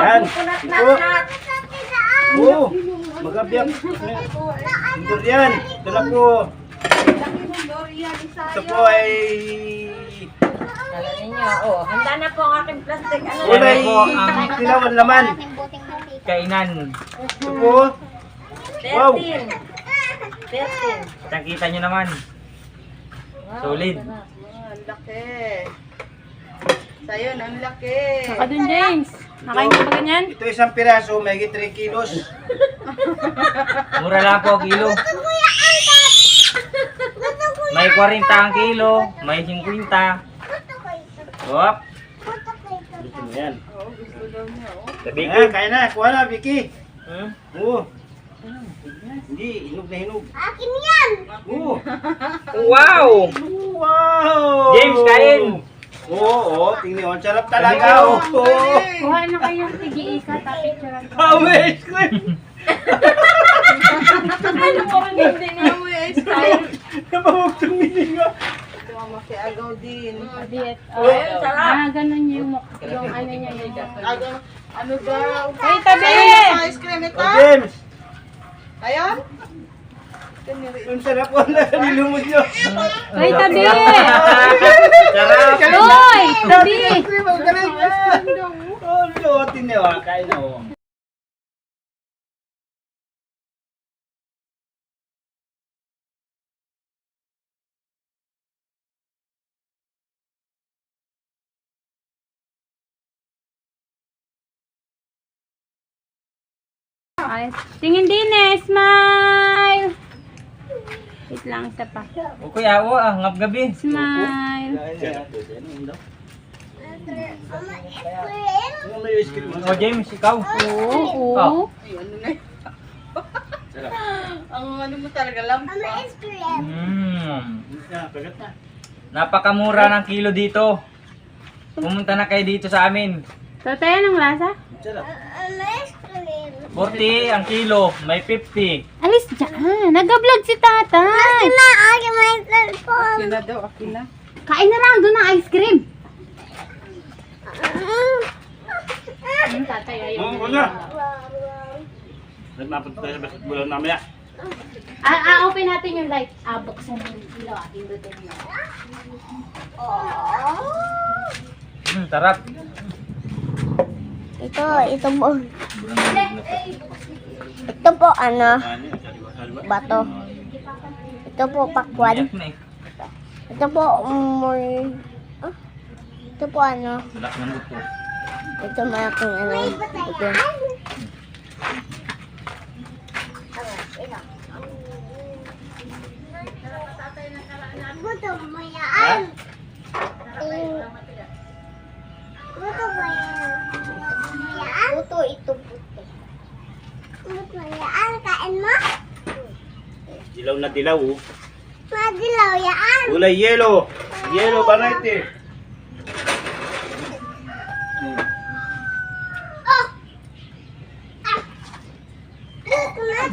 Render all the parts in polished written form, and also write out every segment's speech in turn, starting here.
Yan. Ito. Oo. Magabiyak. Durian. Ito na po. Ito po ay... Alam ninyo, handa na po ang aking plastic. Kulay dilaw ang laman. Kainan. Ito po. Wow. 13. Nakita nyo naman. Solid. Ang laki. Sa'yo, ang laki. Saka dun, James. Nakain ka ba ganyan? Ito isang piraso, may 3 kilos. Mura lang po kilo. May 40 ang kilo, may 50. Hop. Dito mo yan. Oo, gusto daw niya, Sabi ko. Ayan, kaya na. Kuha na, Vicky. Hmm? Oo. Hindi, hinog na hinog. Akin yan! Oo. Wow! Wow! James, kain! Oo, tingnan mo. Ang sarap talaga. Oo. Kuha na kayong tigi-isa, tapicturean ko. Ames ko. Ano po ang hindi niya? Amoy ice cream. Napawag tumingin nga. Ito ang makiagaw din. Diet. Ayun, sarap. Ganun yung ano niya yung... Ano daw? Ay, tabi! Ice cream ito? Oh, James. Ayun? Ang sarap wala. Nilumod nyo. Ay, tabi! Sarap! Uy! Tabi! Ice cream, ang galing. Oh, luotin niyo. Kain na. Ay, tingin din eh, smile! Wait lang, isa pa. O kuya, ngap gabi. Smile! May ice cream. O James, ikaw. Oo. Ay, ano na yun? Ang ano mo talaga, lampa. Pagat na. Napakamura ng kilo dito. Pumunta na kayo dito sa amin. Tatay, anong lasa? Sarap. 40 ang kilo, may 50. Alis dyan! Nag-vlog si tatay! Akin na daw, akin na. Kain na lang doon ng ice cream! Tatay, ayaw Oo, wala. Nagmapunta tayo sa basketball mamaya. open natin yung light. Buksan mo yung kilo. Pindutin mo. Sarap. Ito po. Ito po ano, bato. Ito po pakwan. Iyak na eh. Ito po ito po ano, Salak ng buto. ito malaking ano, ito. Buto mo yan. Buto mo yan. Buto ito buto. Buto yan, kain mo? Dilaw na dilaw. Oh. Madilaw yan. Kulay yellow. Yellow variety.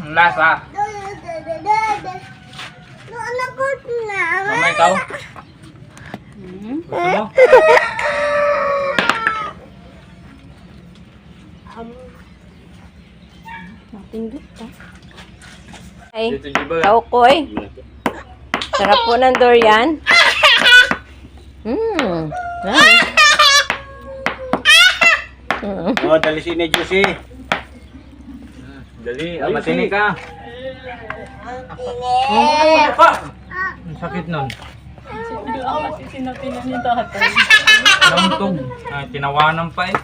Ang lasa. Mama, ikaw? Gusto mo? Pindot ka. Ay, Dito, Jiba. kaukoy. Sarap po ng durian. Oh, dali si Juicy. Dali, matini ka. Ang sakit nun. Kasi sinapinan ni tatay. Lamtog. Tinawanan pa eh.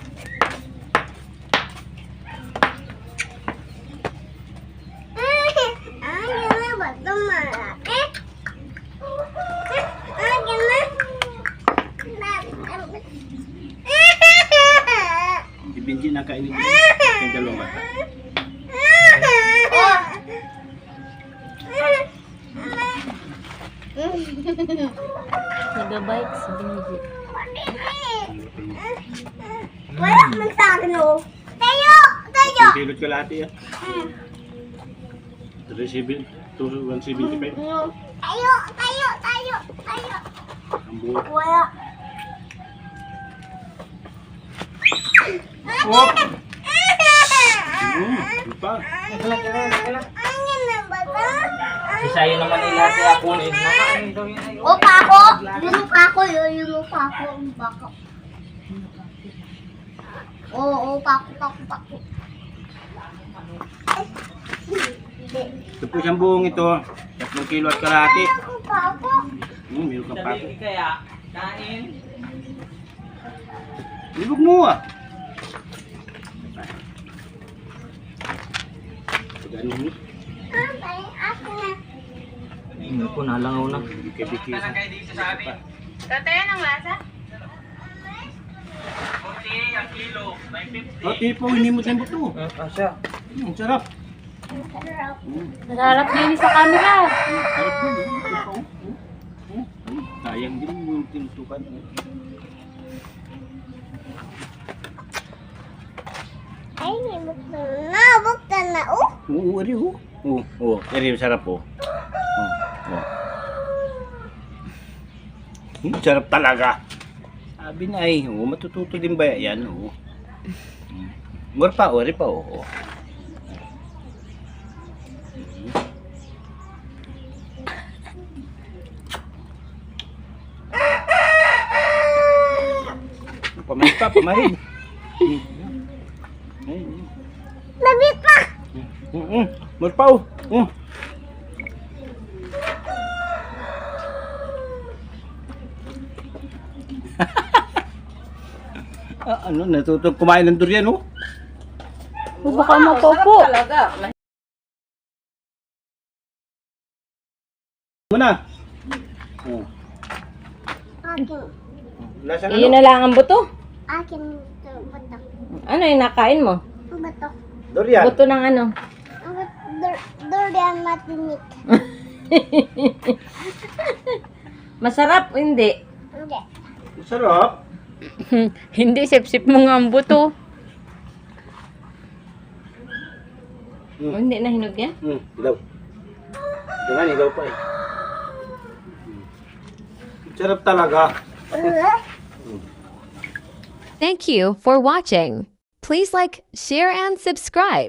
Si Benji nakainin. Yung dalawang bata. Nag-bite si Benji. Wala man sa akin oh. Tayo! Tayo! Kilot ka lahat yan. 175. Tayo! Tayo! Tayo! Tayo! Ang buo. Wala. Oh! Pa. Angin na ba ito? Si sa'yo naman ilate ako eh. Nakain daw yun ay. O, pako. Yun pako. Yun pako. Pako. Oo, pako. Ito po siyang buong ito. 3 kilo at kalahati. Ako, pako. Meron ka pa. Sabi kaya, kain. Ilog mo ah. Ganun. Ako na. Hindi ko nalangaw na. Bikibiki. Tatay, anong lasa? 40 ang kilo. May 50. Oh, tipo, hinimot na yung buto. Asya. Ang sarap. Nasarap din sa camera. Sarap din. Sayang din yung tinutukan. Ay, buktan na. Oo, eri ho. Oo, eri sarap po. Sarap talaga. Sabi na ay, matututo din ba yan? More pa, eri pa. Pamahin. Labit pa. More pa. Ano, natutog kumain ng durian, oh. Baka mapopo. Muna. Akin. Lasa Iyon na lang ang buto. Akin ito. Batok. Ano yung nakain mo? Batok. Durian. Buto ng ano? Durian matinik. Masarap, hindi. Hindi. Sarap. Hindi, sip-sip mo nga ang buto. Oh, hindi na hinog yan? Ilaw. Ganyan, ilaw pa eh. Sarap talaga. Thank you for watching. Please like, share, and subscribe.